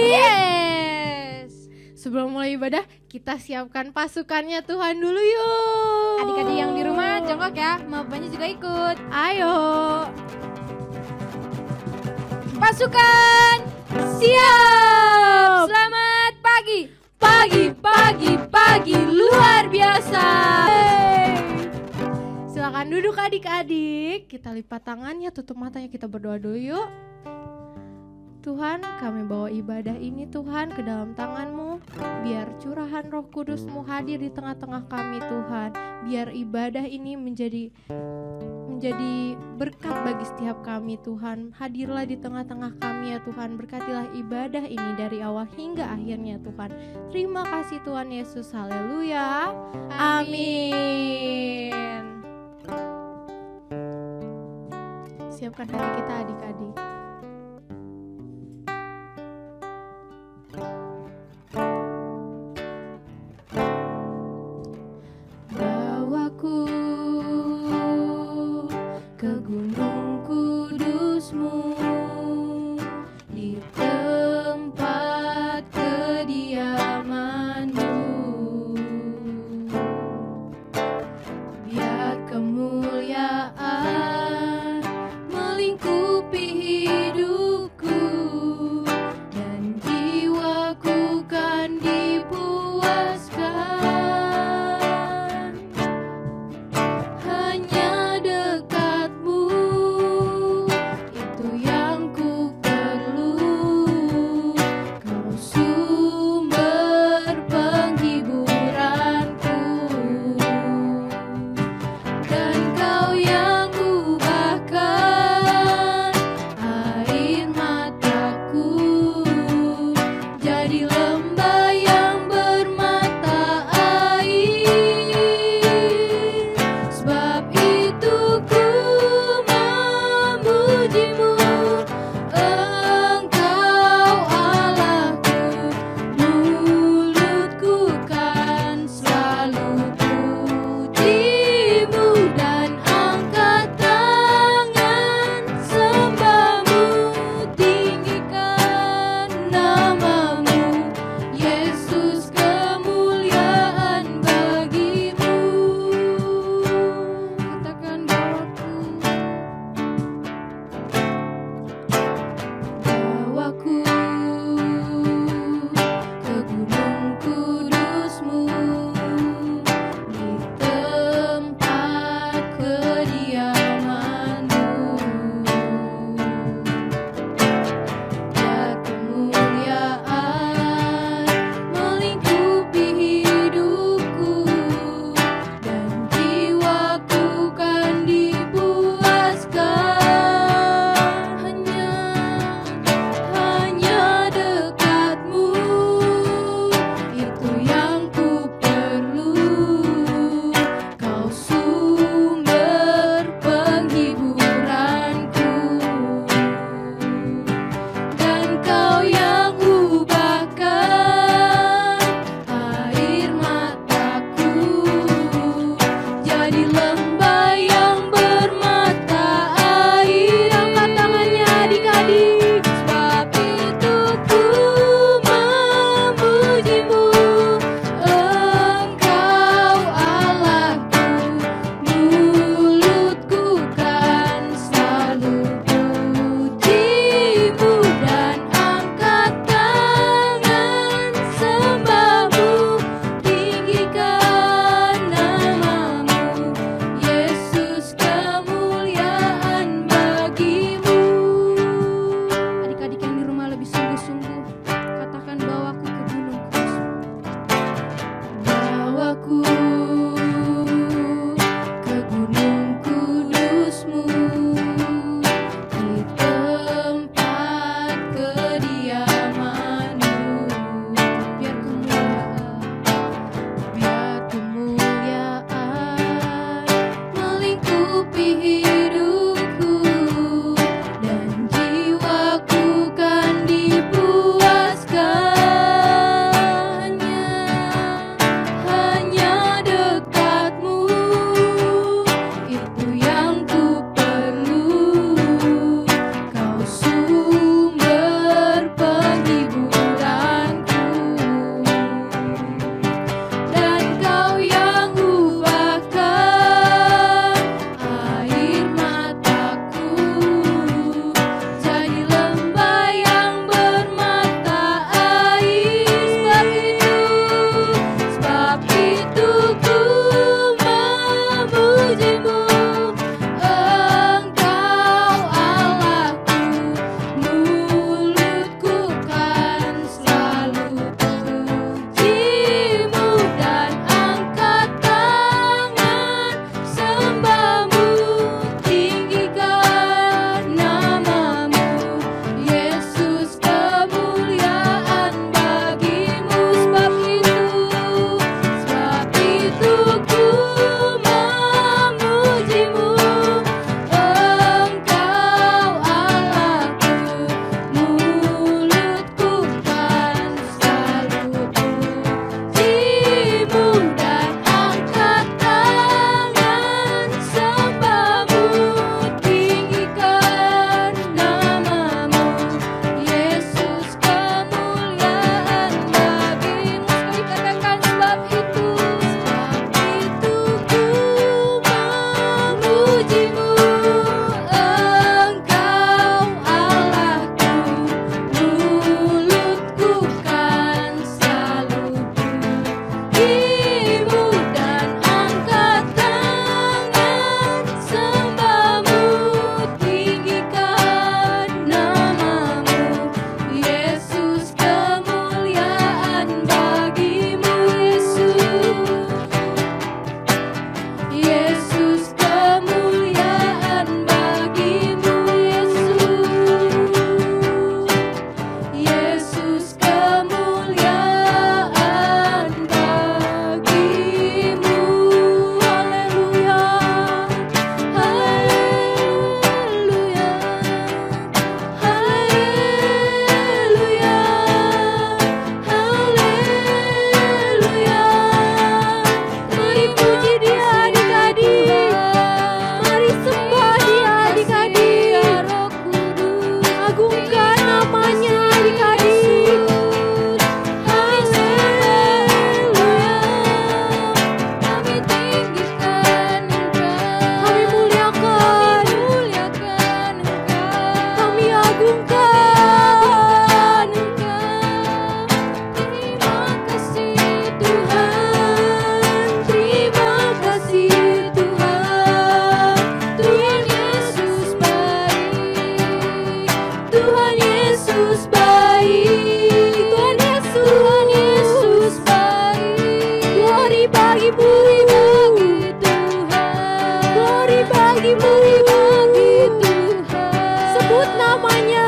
Yes. Sebelum mulai ibadah, kita siapkan pasukannya Tuhan dulu yuk. Adik-adik yang di rumah jongkok ya, bapaknya juga ikut. Ayo. Pasukan siap. Selamat pagi. Pagi luar biasa. Silakan duduk adik-adik. Kita lipat tangannya, tutup matanya, kita berdoa dulu yuk. Tuhan, kami bawa ibadah ini Tuhan ke dalam tangan-Mu. Biar curahan Roh Kudus-Mu hadir di tengah-tengah kami Tuhan. Biar ibadah ini menjadi berkat bagi setiap kami Tuhan. Hadirlah di tengah-tengah kami ya Tuhan. Berkatilah ibadah ini dari awal hingga akhirnya Tuhan. Terima kasih Tuhan Yesus. Haleluya. Amin. Siapkan hati kita adik-adik. Bawaku ke gunung kudus-Mu, di tempat kediaman-Mu. Biar kemuliaan melingkupi hidupku, dan jiwaku kan dipuaskan. Hanya dekat-Mu, itu yang ku perlu. Kau sumber penghiburanku, dan Kau yang ubahkan air mataku jadi lembah yang bermata air. Sebab itu ku memuji-Mu, Engkau Allahku. Mulutku kan selalu puji-Mu, dan angkat tangan sembah-Mu, tinggikan nama-Mu. Yesus, kemuliaan bagi-Mu. Katakan bawaku ke gunung kudus-Mu, di tempat kediaman-Mu. Biar kemuliaan melingkupi hidupku, dan jiwaku kan dipuaskan. Hanya dekat-Mu, itu yang ku perlu. Kau sumber penghiburanku, dan Kau yang ubahkan air mataku jadi lembah yang bermata air. Angkat tangannya adik-adik. Sebab itu ku memuji-Mu, Engkau Allahku. Mulutku kan selalu puji-Mu, dan angkat tangan sembah-Mu, tinggikan nama-Mu. Yesus, kemuliaan bagi-Mu. Adik-adik yang di rumah lebih sungguh-sungguh, katakan bawaku ke gunung kudus. Bawaku ke gunung kudus-Mu, di tempat kediaman-Mu. Biar kemuliaan melingkupi hidupku, dan jiwaku kan dipuaskan. Hanya bagimu, glory bagimu, sebut namanya.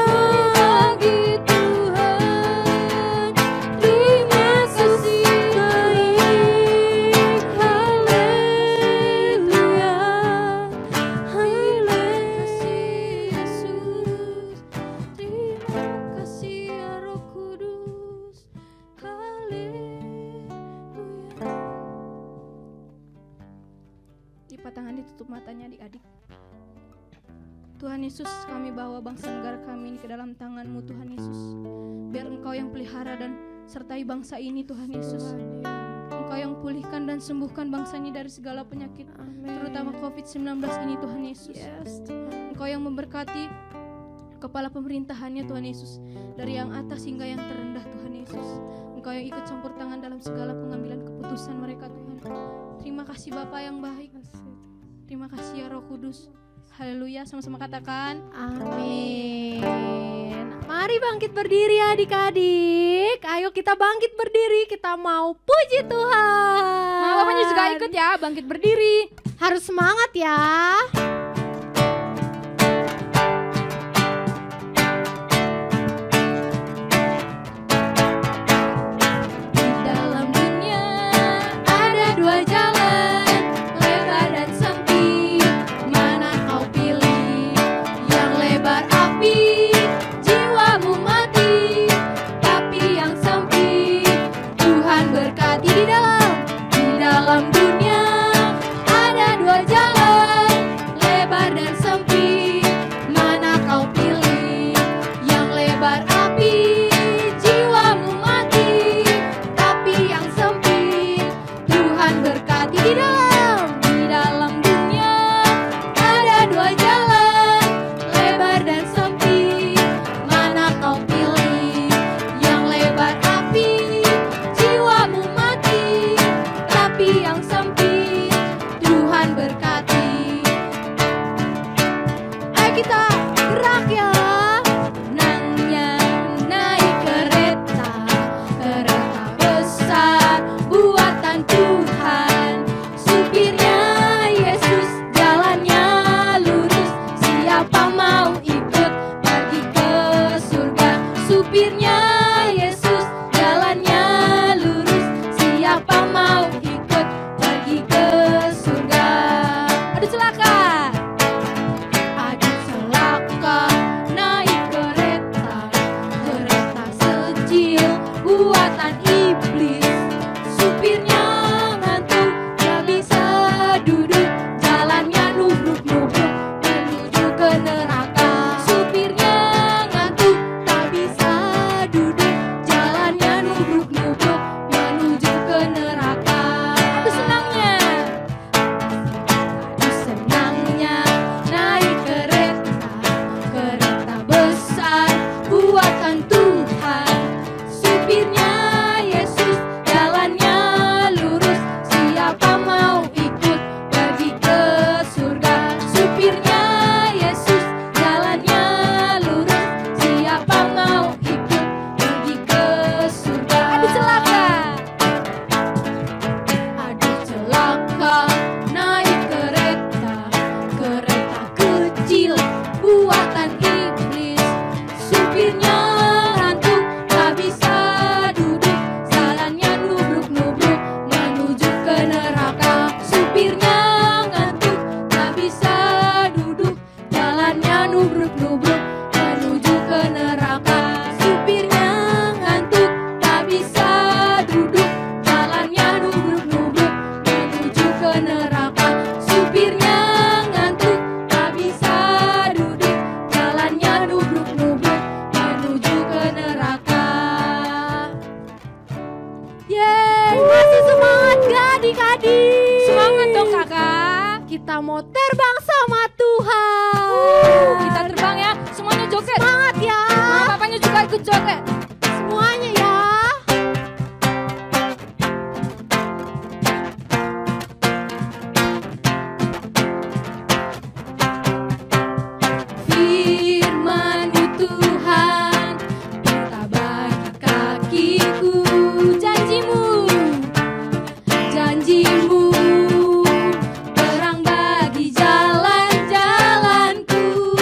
Lipat tangan, ditutup matanya adik-adik. Tuhan Yesus, kami bawa bangsa negara kami ini ke dalam tangan-Mu Tuhan Yesus. Biar Engkau yang pelihara dan sertai bangsa ini Tuhan Yesus. Engkau yang pulihkan dan sembuhkan bangsa ini dari segala penyakit, terutama COVID-19 ini Tuhan Yesus. Engkau yang memberkati kepala pemerintahannya Tuhan Yesus, dari yang atas hingga yang terendah Tuhan Yesus. Engkau yang ikut campur tangan dalam segala pengambilan keputusan mereka Tuhan. Terima kasih Bapa yang baik. Terima kasih ya Roh Kudus. Haleluya, sama-sama katakan amin. Mari bangkit berdiri adik-adik. Ayo kita bangkit berdiri, kita mau puji Tuhan. Nah, Bapaknya juga ikut ya, bangkit berdiri. Harus semangat ya. adik-adik. Semangat dong kakak. Kita mau terbang sama Tuhan. Kita terbang ya, semuanya joget. Semangat ya. Mama papanya juga ikut joget. Semuanya ya. Firman-Mu Tuhan, peta bagi kakiku. Janji-Mu Janjimu terang bagi jalan-jalanku,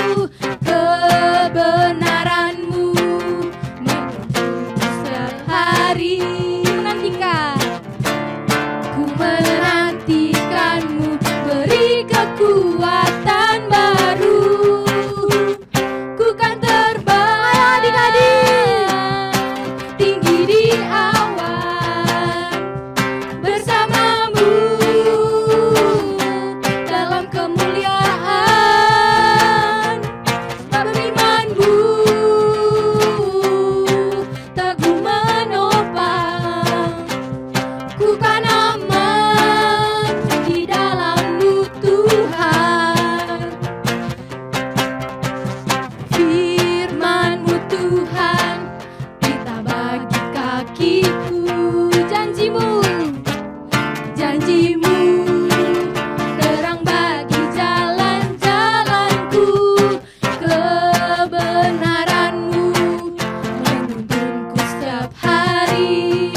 kebenaranmu menuntunku setiap hari. Ku menantikanmu, beri kekuatan baru. Ku kan terbang adik-adik tinggi di awan, bersamamu dalam kemuliaan. Firman-Mu teguh menopang, ku kan aman di dalam-Mu Tuhan. Firman-Mu Tuhan kita bagi kakiku. Janjimu terang bagi jalan-jalanku, kebenaran-Mu menuntunku setiap hari.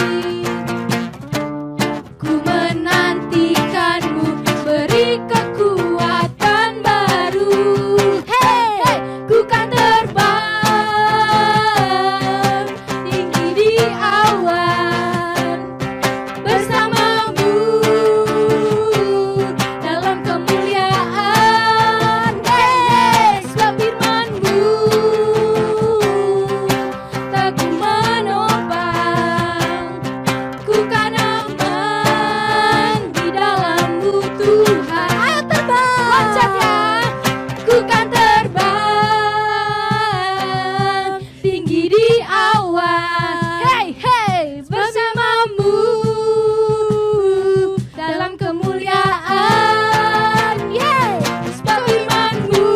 Ku menantikan-Mu, beri kekuatan baru. Hey, ku kan terbang tinggi di awan, bersamamu dalam kemuliaan. Hey, sebab firman-Mu teguh menopang, ku kan aman di dalam-Mu Tuhan. Ayo terbang, loncat ya. Ku kan terbang tinggi di awan. Hey, hey, bersamamu dalam kemuliaan. Yeah, sebab firman-Mu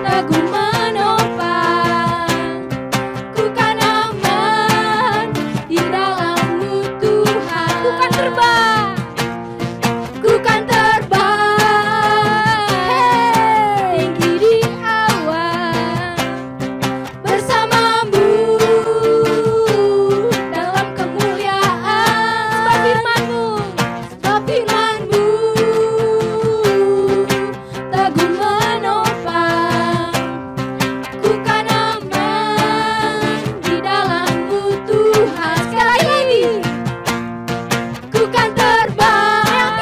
teguh menopang, ku kan aman di dalam-Mu Tuhan. Ku kan terbang, tinggi di awan, bersamamu dalam kemuliaan. Sebab firman-Mu teguh menopang, ku kan aman di dalam-Mu Tuhan. Sekali lagi, ku kan terbang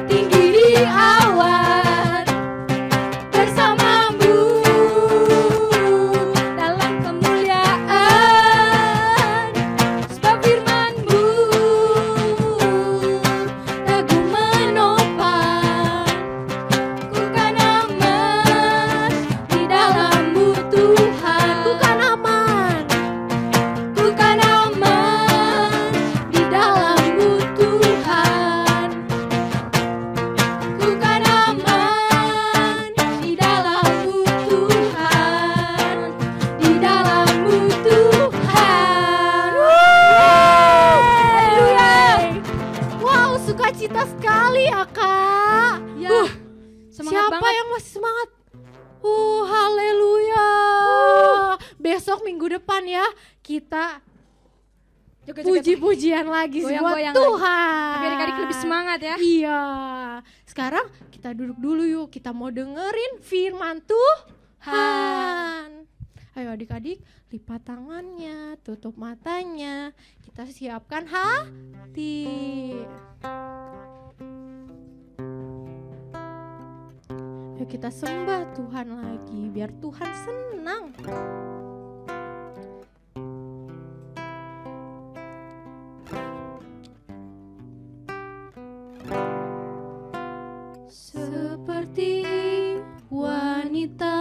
tinggi di awan, bersamamu dalam kemuliaan. Sebab firman-Mu teguh menopang, ku kan aman di dalam-Mu Tuhan. Ku kan aman di dalam-Mu Tuhan. Ku kan aman di dalam-Mu Tuhan, di dalam-Mu Tuhan. Haleluya. Wow, sukacita sekali ya Kak. Ya, semangat Siapa banget. yang masih semangat? Haleluya. Besok minggu depan ya kita Joget-joget. puji-pujian lagi buat Goyang-goyang Tuhan. Biar adik-adik lebih semangat ya. Iya. Sekarang kita duduk dulu yuk. Kita mau dengerin firman Tuhan. Ayo adik-adik, lipat tangannya, tutup matanya. Kita siapkan hati. Ayo kita sembah Tuhan lagi, biar Tuhan senang. Seperti wanita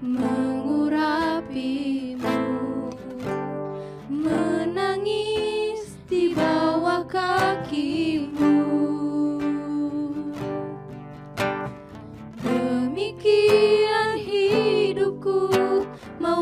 mengurapimu, menangis di bawah kakimu. Demikian hidupku mau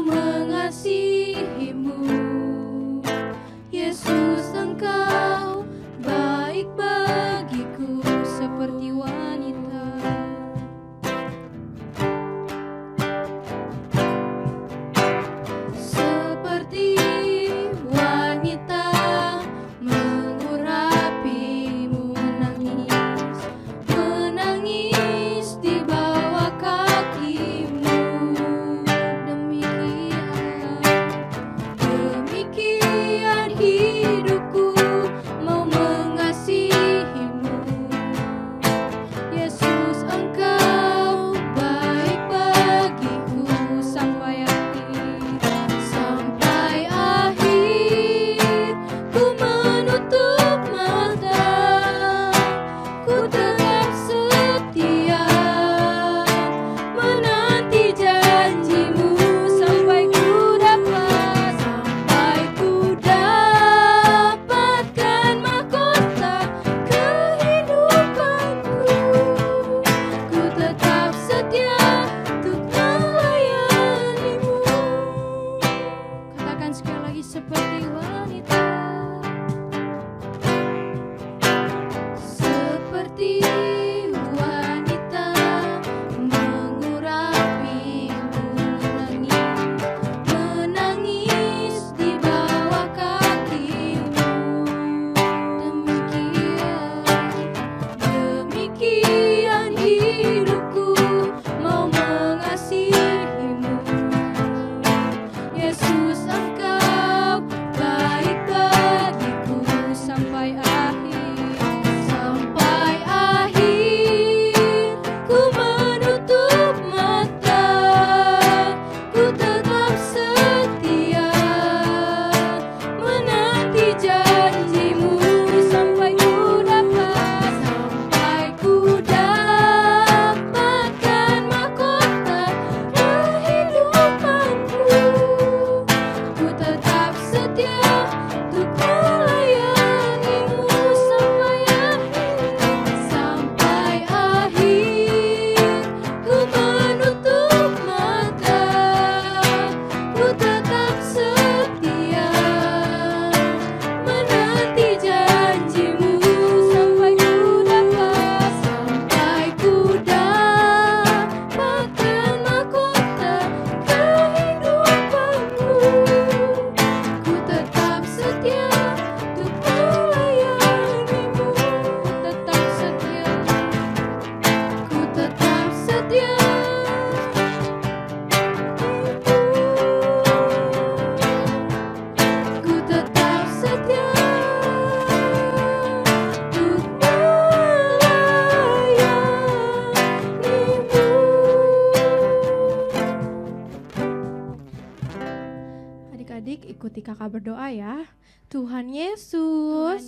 Kakak berdoa ya. Tuhan Yesus,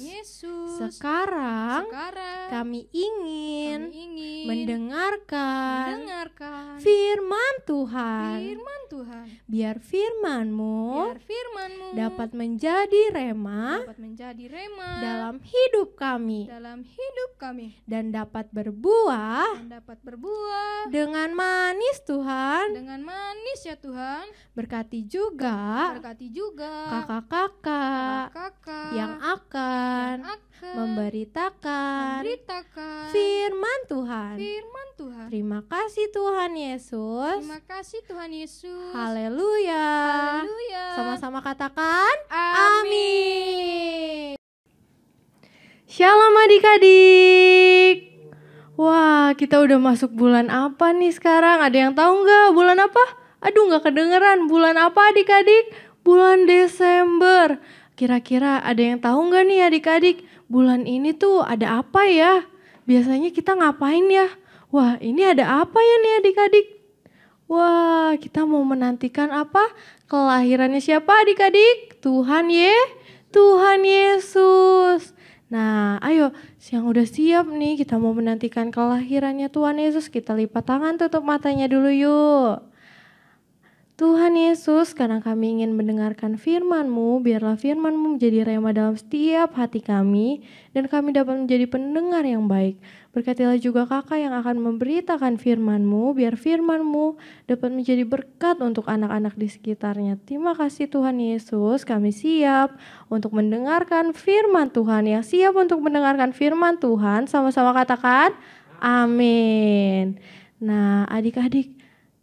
sekarang kami ingin mendengarkan firman Tuhan. Biar firman-Mu dapat menjadi rema dalam hidup kami dan dapat berbuah dengan manis Tuhan. Ya Tuhan. Berkati juga kakak-kakak yang akan memberitakan firman Tuhan. Terima kasih Tuhan Yesus. Haleluya. Sama-sama katakan amin. Shalom adik-adik. Wah, kita udah masuk bulan apa nih sekarang? Ada yang tahu nggak bulan apa? Aduh, nggak kedengeran. Bulan apa adik-adik? Bulan Desember. Kira-kira ada yang tahu nggak nih adik-adik? Bulan ini tuh ada apa ya? Biasanya kita ngapain ya? Wah, ini ada apa ya nih adik-adik? Wah, kita mau menantikan apa? Kelahirannya siapa adik-adik? Tuhan Yesus. Nah, ayo yang udah siap nih, kita mau menantikan kelahirannya Tuhan Yesus. Kita lipat tangan, tutup matanya dulu yuk. Tuhan Yesus, karena kami ingin mendengarkan firman-Mu, biarlah firman-Mu menjadi rema dalam setiap hati kami, dan kami dapat menjadi pendengar yang baik. Berkatilah juga kakak yang akan memberitakan firman-Mu, biar firman-Mu dapat menjadi berkat untuk anak-anak di sekitarnya. Terima kasih Tuhan Yesus, kami siap untuk mendengarkan firman Tuhan. Yang siap untuk mendengarkan firman Tuhan, sama-sama katakan amin. Nah adik-adik,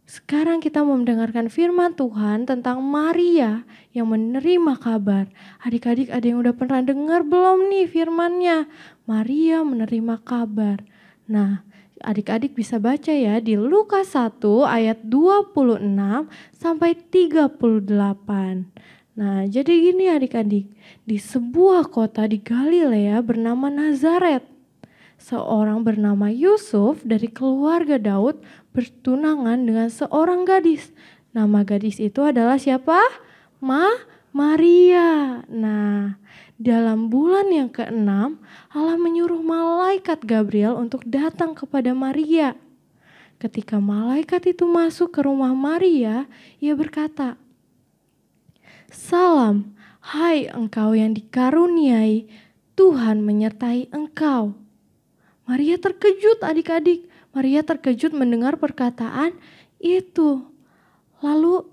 sekarang kita mau mendengarkan firman Tuhan tentang Maria yang menerima kabar. Adik-adik ada yang udah pernah dengar belum nih firmannya? Maria menerima kabar. Nah, adik-adik bisa baca ya di Lukas 1 ayat 26 sampai 38. Nah, jadi gini adik-adik, di sebuah kota di Galilea bernama Nazaret, seorang bernama Yusuf dari keluarga Daud bertunangan dengan seorang gadis. Nama gadis itu adalah siapa? Maria. Nah, dalam bulan yang ke-6, Allah menyuruh malaikat Gabriel untuk datang kepada Maria. Ketika malaikat itu masuk ke rumah Maria, ia berkata, "Salam, hai engkau yang dikaruniai, Tuhan menyertai engkau." Maria terkejut adik-adik. Maria terkejut mendengar perkataan itu. Lalu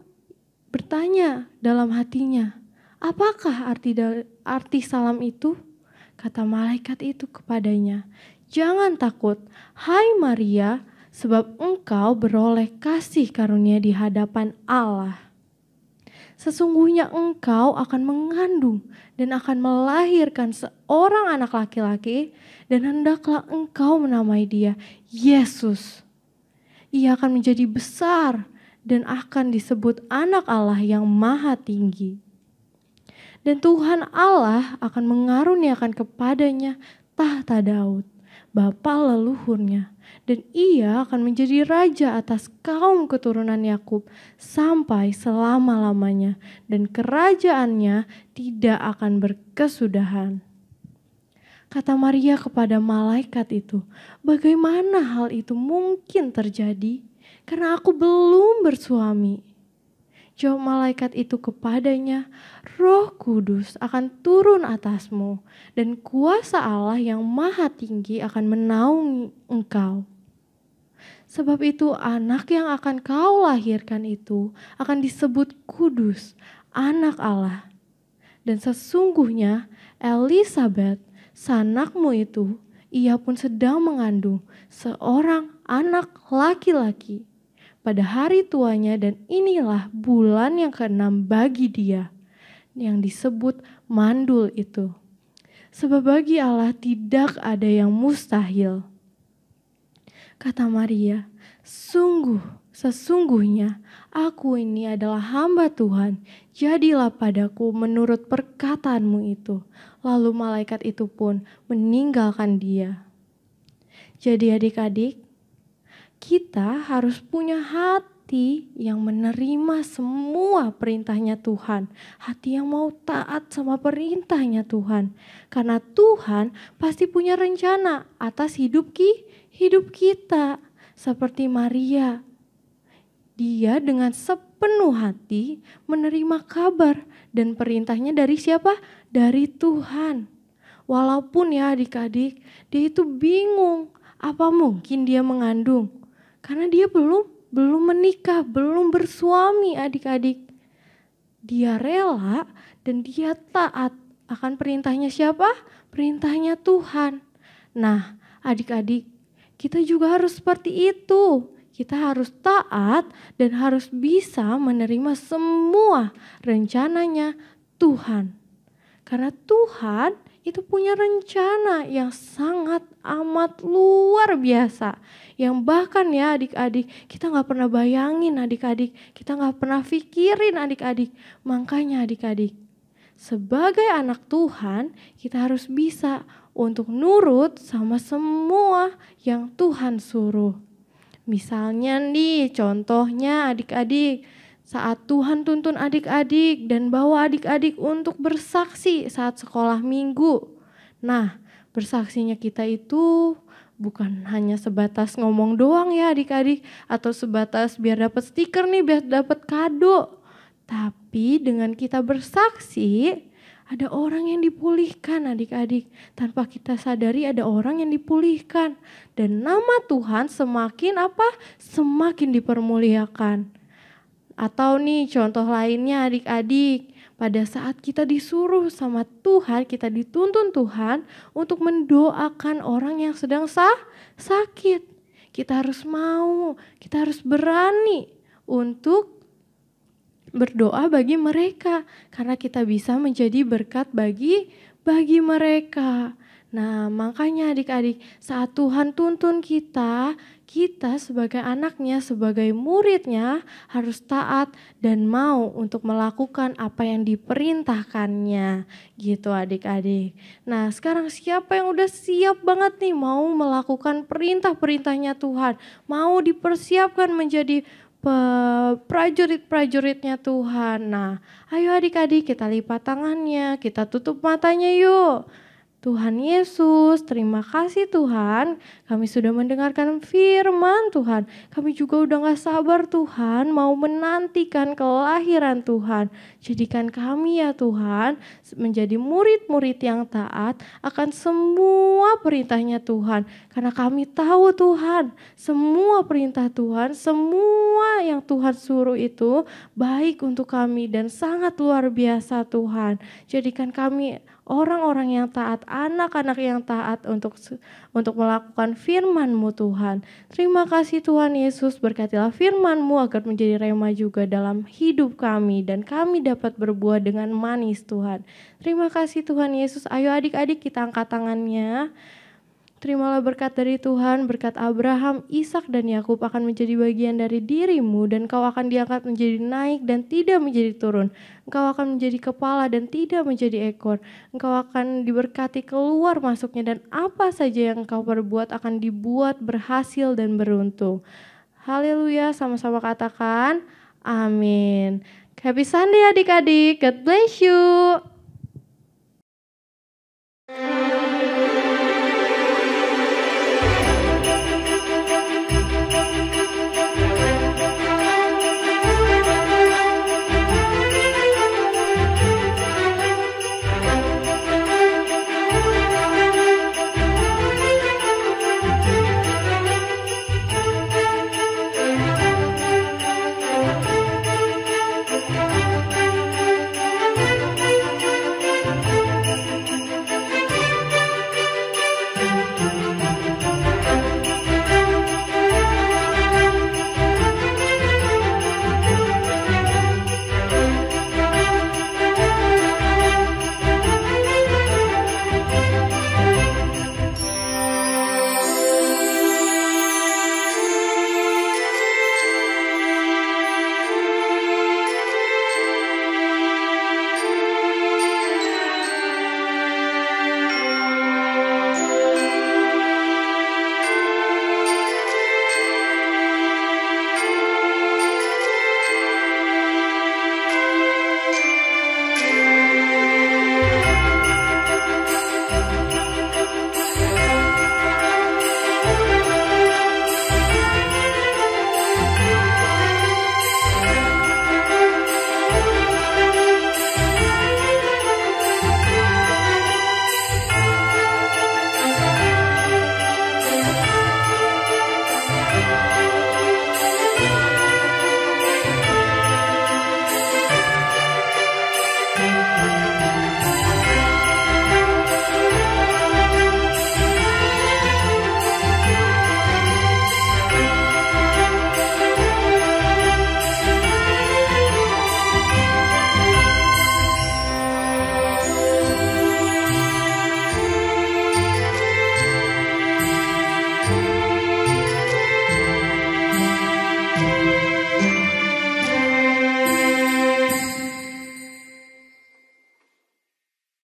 bertanya dalam hatinya, apakah arti salam itu? Kata malaikat itu kepadanya, "Jangan takut, hai Maria, sebab engkau beroleh kasih karunia di hadapan Allah. Sesungguhnya engkau akan mengandung dan akan melahirkan seorang anak laki-laki, dan hendaklah engkau menamai dia Yesus. Ia akan menjadi besar dan akan disebut anak Allah yang maha tinggi. Dan Tuhan Allah akan mengaruniakan kepadanya tahta Daud, bapa leluhurnya, dan ia akan menjadi raja atas kaum keturunan Yakub sampai selama-lamanya, dan kerajaannya tidak akan berkesudahan." Kata Maria kepada malaikat itu, "Bagaimana hal itu mungkin terjadi? Karena aku belum bersuami." Jawab malaikat itu kepadanya, "Roh Kudus akan turun atasmu, dan kuasa Allah yang maha tinggi akan menaungi engkau. Sebab itu anak yang akan kau lahirkan itu akan disebut kudus, anak Allah. Dan sesungguhnya Elisabet, sanakmu itu, ia pun sedang mengandung seorang anak laki-laki pada hari tuanya, dan inilah bulan yang ke-6 bagi dia, yang disebut mandul itu. Sebab bagi Allah tidak ada yang mustahil." Kata Maria, "Sesungguhnya aku ini adalah hamba Tuhan, jadilah padaku menurut perkataanmu itu." Lalu malaikat itu pun meninggalkan dia. Jadi adik-adik, kita harus punya hati hati yang menerima semua perintahnya Tuhan. Hati yang mau taat sama perintahnya Tuhan. Karena Tuhan pasti punya rencana atas hidup kita. Seperti Maria. Dia dengan sepenuh hati menerima kabar dan perintahnya dari siapa? Dari Tuhan. Walaupun ya adik-adik, dia itu bingung. Apa mungkin dia mengandung? Karena dia belum menikah, belum bersuami adik-adik. Dia rela dan dia taat akan perintahnya siapa? Perintahnya Tuhan. Nah adik-adik, kita juga harus seperti itu. Kita harus taat dan harus bisa menerima semua rencananya Tuhan. Karena Tuhan itu punya rencana yang sangat amat luar biasa. Yang bahkan ya adik-adik, kita gak pernah bayangin adik-adik. Kita gak pernah pikirin adik-adik. Makanya adik-adik, sebagai anak Tuhan, kita harus bisa untuk nurut sama semua yang Tuhan suruh. Misalnya nih, contohnya adik-adik, saat Tuhan tuntun adik-adik dan bawa adik-adik untuk bersaksi saat sekolah minggu. Nah, bersaksinya kita itu bukan hanya sebatas ngomong doang ya adik-adik, atau sebatas biar dapat stiker nih, biar dapat kado. Tapi dengan kita bersaksi, ada orang yang dipulihkan adik-adik. Tanpa kita sadari ada orang yang dipulihkan. Dan nama Tuhan semakin semakin dipermuliakan. Atau nih contoh lainnya adik-adik, pada saat kita disuruh sama Tuhan, kita dituntun Tuhan untuk mendoakan orang yang sedang sakit. Kita harus mau, kita harus berani untuk berdoa bagi mereka. Karena kita bisa menjadi berkat bagi mereka. Nah makanya adik-adik, saat Tuhan tuntun kita sebagai anaknya, sebagai muridnya harus taat dan mau untuk melakukan apa yang diperintahkannya gitu adik-adik. Nah sekarang siapa yang udah siap banget nih mau melakukan perintah-perintahnya Tuhan, mau dipersiapkan menjadi prajurit-prajuritnya Tuhan. Nah ayo adik-adik, kita lipat tangannya, kita tutup matanya yuk. Tuhan Yesus, terima kasih Tuhan, kami sudah mendengarkan firman Tuhan. Kami juga udah gak sabar Tuhan, mau menantikan kelahiran Tuhan. Jadikan kami ya Tuhan, menjadi murid-murid yang taat akan semua perintahnya Tuhan. Karena kami tahu Tuhan, semua perintah Tuhan, semua yang Tuhan suruh itu baik untuk kami dan sangat luar biasa Tuhan. Jadikan kami orang-orang yang taat, anak-anak yang taat untuk melakukan firman-Mu Tuhan. Terima kasih Tuhan Yesus, berkatilah firman-Mu agar menjadi rema juga dalam hidup kami dan kami dapat berbuah dengan manis Tuhan. Terima kasih Tuhan Yesus. Ayo adik-adik kita angkat tangannya. Terimalah berkat dari Tuhan, berkat Abraham, Ishak dan Yakub akan menjadi bagian dari dirimu dan kau akan diangkat menjadi naik dan tidak menjadi turun. Engkau akan menjadi kepala dan tidak menjadi ekor. Engkau akan diberkati keluar masuknya dan apa saja yang engkau perbuat akan dibuat berhasil dan beruntung. Haleluya, sama-sama katakan amin. Happy Sunday adik-adik, God bless you.